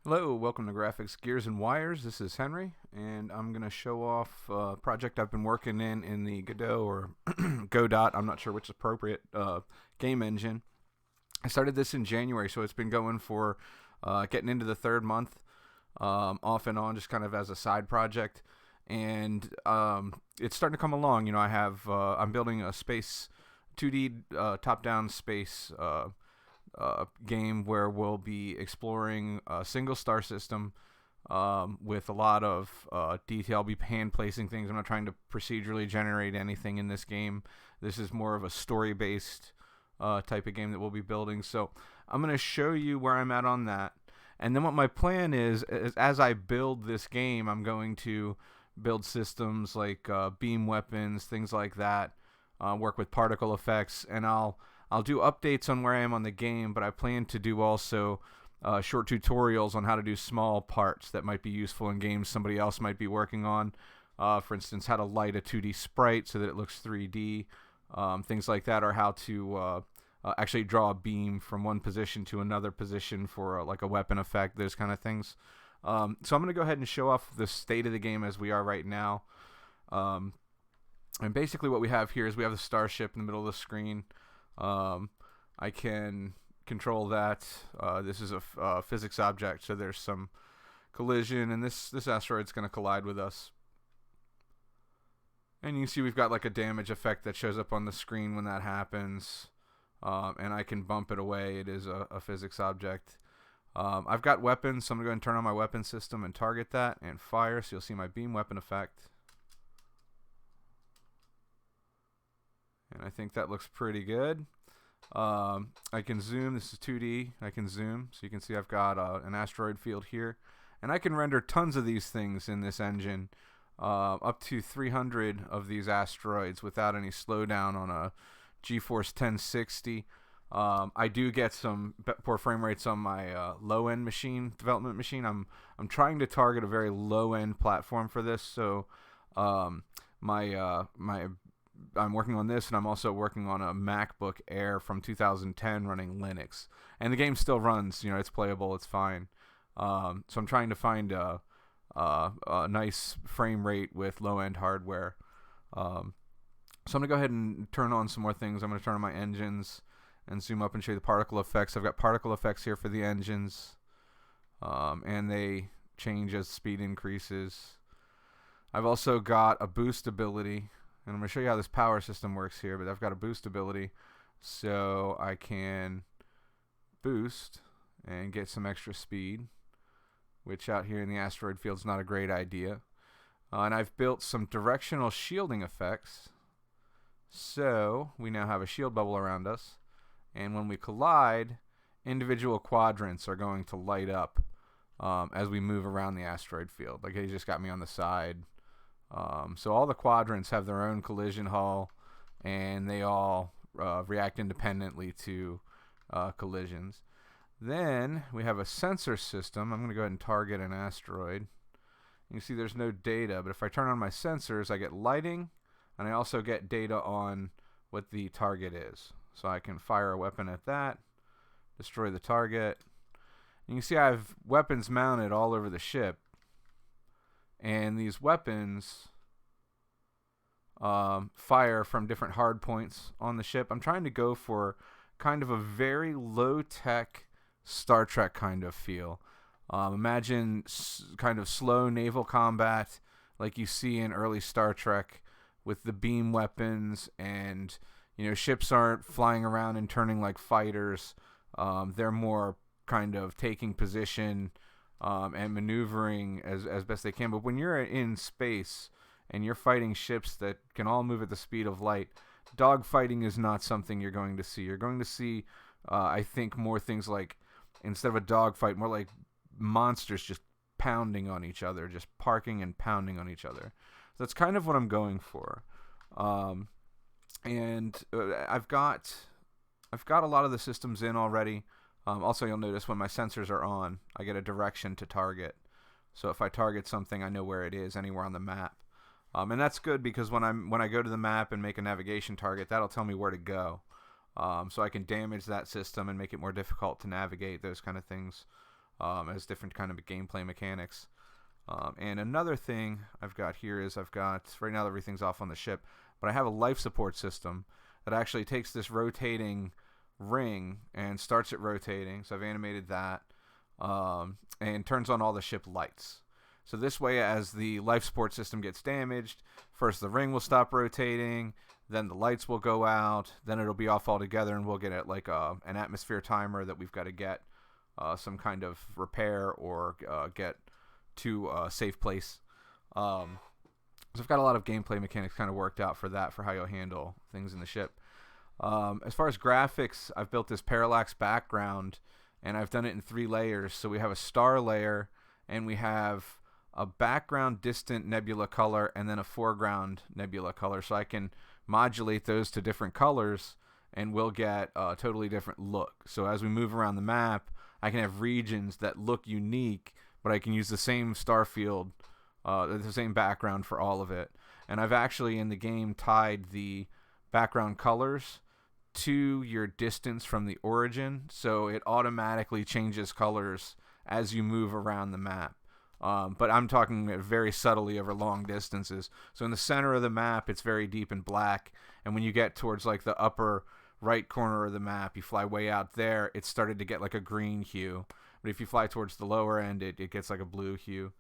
Hello, welcome to Graphics Gears and Wires. This is Henry, and I'm going to show off a project I've been working in the Godot or Godot, I'm not sure which is appropriate, game engine. I started this in January, so it's been going for getting into the third month, off and on, just kind of as a side project. And it's starting to come along. I'm building a space 2D top-down space game where we'll be exploring a single star system with a lot of detail. I'll be hand placing things. I'm not trying to procedurally generate anything in this game. This is more of a story based type of game that we'll be building. So I'm going to show you where I'm at on that. And then what my plan is as I build this game, I'm going to build systems like beam weapons, things like that, work with particle effects, and I'll do updates on where I am on the game, but I plan to do also short tutorials on how to do small parts that might be useful in games somebody else might be working on. For instance, how to light a 2D sprite so that it looks 3D, things like that, or how to actually draw a beam from one position to another position for like a weapon effect, those kind of things. So I'm going to go ahead and show off the state of the game as we are right now. And basically what we have here is we have the starship in the middle of the screen. I can control that. This is a physics object, so there's some collision, and this asteroid's going to collide with us. And you can see we've got like a damage effect that shows up on the screen when that happens. And I can bump it away. It is a physics object. I've got weapons, so I'm going to go ahead and turn on my weapon system and target that and fire, so you'll see my beam weapon effect. And I think that looks pretty good. I can zoom. This is 2D. I can zoom, so you can see I've got an asteroid field here. And I can render tons of these things in this engine, up to 300 of these asteroids without any slowdown on a GeForce 1060. I do get some poor frame rates on my low-end development machine. I'm trying to target a very low-end platform for this, so I'm working on this, and I'm also working on a MacBook Air from 2010 running Linux, and the game still runs. It's playable, it's fine. So I'm trying to find a nice frame rate with low-end hardware. So I'm going to go ahead and turn on some more things. I'm going to turn on my engines and zoom up and show you the particle effects. I've got particle effects here for the engines, and they change as speed increases. I've also got a boost ability, and I'm going to show you how this power system works here, but I've got a boost ability, so I can boost and get some extra speed, which out here in the asteroid field is not a great idea. And I've built some directional shielding effects, so we now have a shield bubble around us, and when we collide, individual quadrants are going to light up as we move around the asteroid field. Like, he just got me on the side. So all the quadrants have their own collision hull, and they all react independently to collisions. Then we have a sensor system. I'm going to go ahead and target an asteroid. You can see there's no data, but if I turn on my sensors, I get lighting, and I also get data on what the target is. So I can fire a weapon at that, destroy the target. And you can see I have weapons mounted all over the ship. And these weapons fire from different hard points on the ship. I'm trying to go for kind of a very low-tech Star Trek kind of feel. Imagine kind of slow naval combat like you see in early Star Trek with the beam weapons, and ships aren't flying around and turning like fighters. They're more kind of taking position and maneuvering as best they can. But when you're in space and you're fighting ships that can all move at the speed of light, dogfighting is not something you're going to see. You're going to see, I think, more things like, instead of a dogfight, more like monsters just pounding on each other, just parking and pounding on each other. So that's kind of what I'm going for. And I've got a lot of the systems in already. Also, you'll notice when my sensors are on, I get a direction to target. So if I target something, I know where it is anywhere on the map. And that's good because when I go to the map and make a navigation target, that'll tell me where to go. So I can damage that system and make it more difficult to navigate, those kind of things. as different kind of gameplay mechanics. And another thing I've got here is right now everything's off on the ship, but I have a life support system that actually takes this rotating ring and starts it rotating. So I've animated that, and turns on all the ship lights. So this way, as the life support system gets damaged, first the ring will stop rotating, then the lights will go out, then it'll be off altogether, and we'll get an atmosphere timer that we've got to get some kind of repair or get to a safe place. So I've got a lot of gameplay mechanics kind of worked out for that, for how you'll handle things in the ship. As far as graphics, I've built this parallax background, and I've done it in 3 layers. So we have a star layer, and we have a background distant nebula color, and then a foreground nebula color. So I can modulate those to different colors, and we'll get a totally different look. So as we move around the map, I can have regions that look unique, but I can use the same star field, the same background for all of it. And I've actually in the game tied the background colors to your distance from the origin, so it automatically changes colors as you move around the map. But I'm talking very subtly over long distances. So in the center of the map, it's very deep in black, and when you get towards like the upper right corner of the map, you fly way out there, it started to get like a green hue. But if you fly towards the lower end, it gets like a blue hue.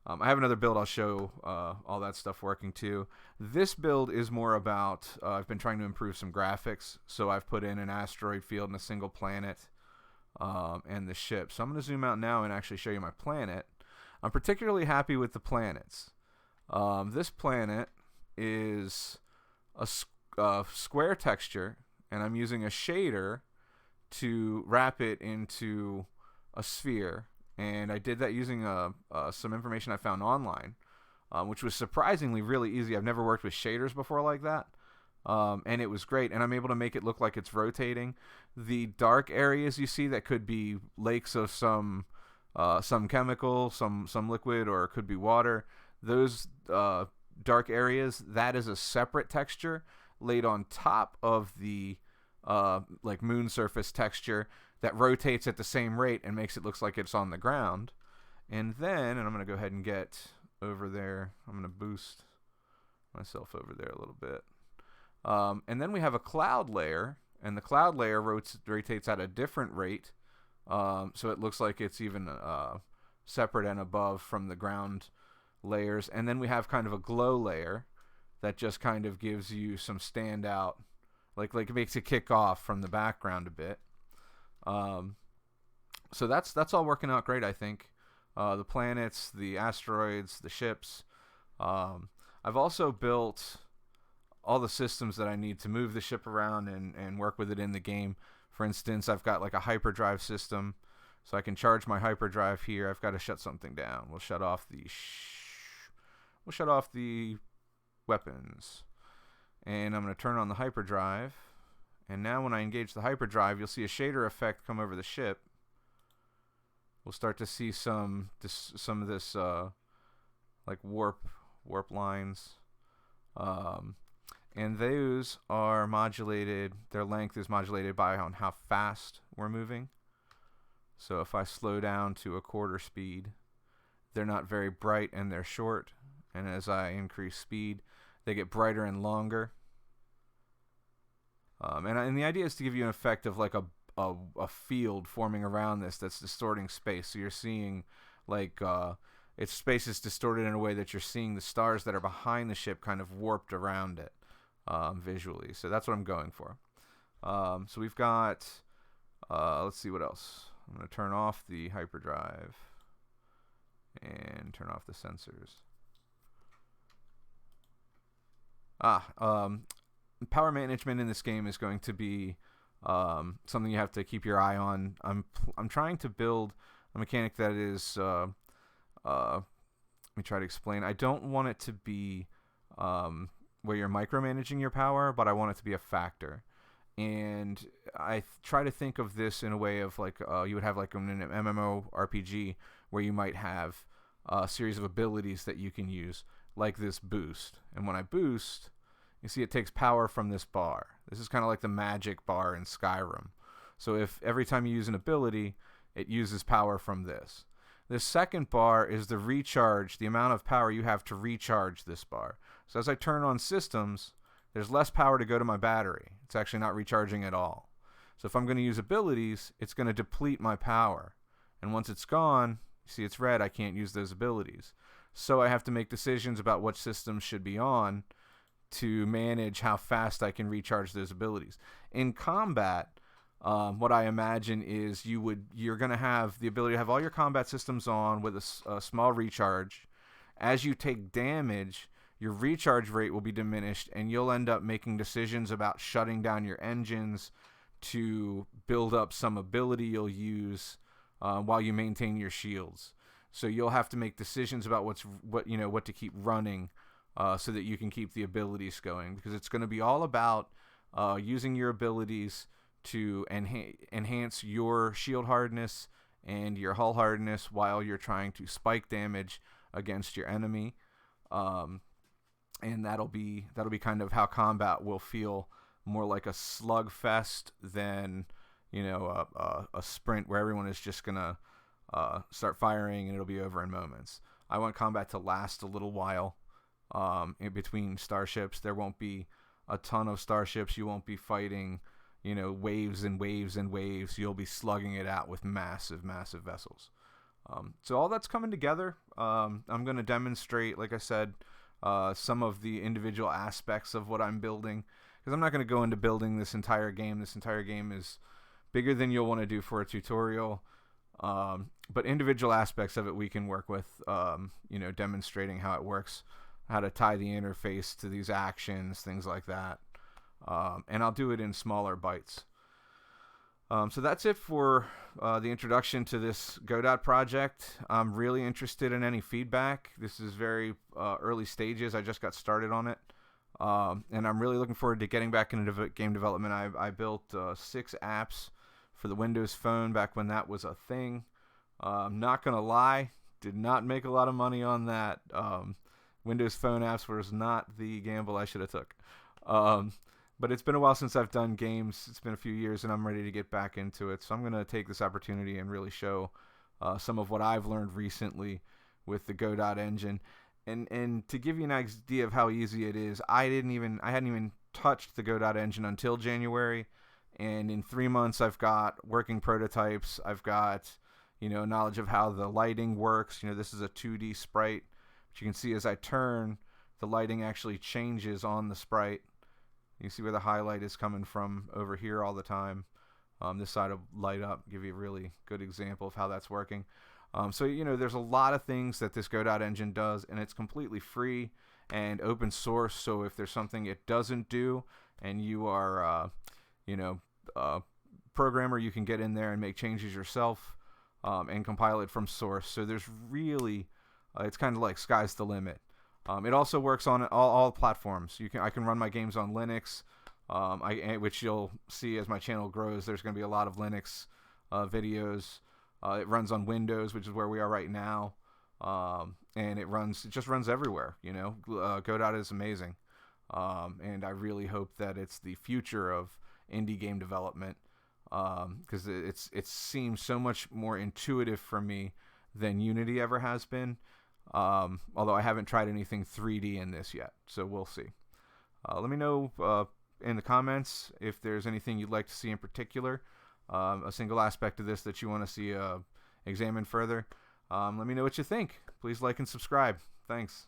I have another build I'll show all that stuff working too. This build is more about, I've been trying to improve some graphics, so I've put in an asteroid field and a single planet and the ship. So I'm going to zoom out now and actually show you my planet. I'm particularly happy with the planets. This planet is a square texture, and I'm using a shader to wrap it into a sphere. And I did that using some information I found online, which was surprisingly really easy. I've never worked with shaders before like that, and it was great. And I'm able to make it look like it's rotating. The dark areas you see that could be lakes of some chemical, some liquid, or it could be water. Those dark areas, that is a separate texture laid on top of the like moon surface texture that rotates at the same rate and makes it look like it's on the ground. And then, and I'm going to go ahead and get over there. I'm going to boost myself over there a little bit. And then we have a cloud layer, and the cloud layer rotates at a different rate. So it looks like it's even separate and above from the ground layers. And then we have kind of a glow layer that just kind of gives you some standout, like it makes it kick off from the background a bit. So that's all working out great, I think. The planets, the asteroids, the ships. I've also built all the systems that I need to move the ship around and work with it in the game. For instance, I've got like a hyperdrive system, so I can charge my hyperdrive here. I've got to shut something down. We'll shut off the weapons, and I'm going to turn on the hyperdrive. And now when I engage the hyperdrive, you'll see a shader effect come over the ship. We'll start to see some of this like warp lines. And those are modulated, their length is modulated by on how fast we're moving. So if I slow down to a quarter speed, they're not very bright and they're short. And as I increase speed, they get brighter and longer. And the idea is to give you an effect of like a field forming around this that's distorting space. So you're seeing like its space is distorted in a way that you're seeing the stars that are behind the ship kind of warped around it visually. So that's what I'm going for. So we've got, let's see what else. I'm going to turn off the hyperdrive and turn off the sensors. Power management in this game is going to be something you have to keep your eye on. I'm trying to build a mechanic that is let me try to explain. I don't want it to be where you're micromanaging your power, but I want it to be a factor. And I try to think of this in a way of like you would have like in an MMORPG where you might have a series of abilities that you can use, like this boost. And when I boost, you see it takes power from this bar. This is kind of like the magic bar in Skyrim. So if every time you use an ability, it uses power from this. The second bar is the recharge, the amount of power you have to recharge this bar. So as I turn on systems, there's less power to go to my battery. It's actually not recharging at all. So if I'm going to use abilities, it's going to deplete my power. And once it's gone, you see it's red, I can't use those abilities. So I have to make decisions about what systems should be on to manage how fast I can recharge those abilities. In combat, what I imagine is you're going to have the ability to have all your combat systems on with a small recharge. As you take damage, your recharge rate will be diminished, and you'll end up making decisions about shutting down your engines to build up some ability you'll use while you maintain your shields. So you'll have to make decisions about what to keep running so that you can keep the abilities going, because it's going to be all about using your abilities to enhance your shield hardness and your hull hardness while you're trying to spike damage against your enemy. And that'll be kind of how combat will feel, more like a slugfest than a sprint where everyone is just gonna start firing and it'll be over in moments. I want combat to last a little while in between starships. There won't be a ton of starships. You won't be fighting waves and waves and waves. You'll be slugging it out with massive vessels. So all that's coming together. I'm going to demonstrate, like I said, some of the individual aspects of what I'm building, because I'm not going to go into building this entire game. This entire game is bigger than you'll want to do for a tutorial. But individual aspects of it we can work with, demonstrating how it works, how to tie the interface to these actions, things like that. And I'll do it in smaller bites. So that's it for the introduction to this Godot project. I'm really interested in any feedback. This is very early stages. I just got started on it. And I'm really looking forward to getting back into game development. I built 6 apps for the Windows Phone back when that was a thing. I'm not going to lie, did not make a lot of money on that. Windows Phone apps was not the gamble I should have took. But it's been a while since I've done games. It's been a few years, and I'm ready to get back into it. So I'm going to take this opportunity and really show some of what I've learned recently with the Godot engine. And to give you an idea of how easy it is, I hadn't even touched the Godot engine until January. And in 3 months, I've got working prototypes. I've got, knowledge of how the lighting works. This is a 2D sprite. But you can see as I turn, the lighting actually changes on the sprite. You can see where the highlight is coming from over here all the time. This side will light up, give you a really good example of how that's working. So there's a lot of things that this Godot engine does, and it's completely free and open source. So if there's something it doesn't do, and you are, a programmer, you can get in there and make changes yourself and compile it from source. So there's really, it's kind of like sky's the limit. It also works on all platforms. I can run my games on Linux, which you'll see as my channel grows. There's going to be a lot of Linux videos. It runs on Windows, which is where we are right now, and it just runs everywhere. Godot is amazing, and I really hope that it's the future of indie game development, because it seems so much more intuitive for me than Unity ever has been. Although I haven't tried anything 3D in this yet, so we'll see. Let me know in the comments if there's anything you'd like to see in particular, a single aspect of this that you want to see examined further. Let me know what you think. Please like and subscribe. Thanks.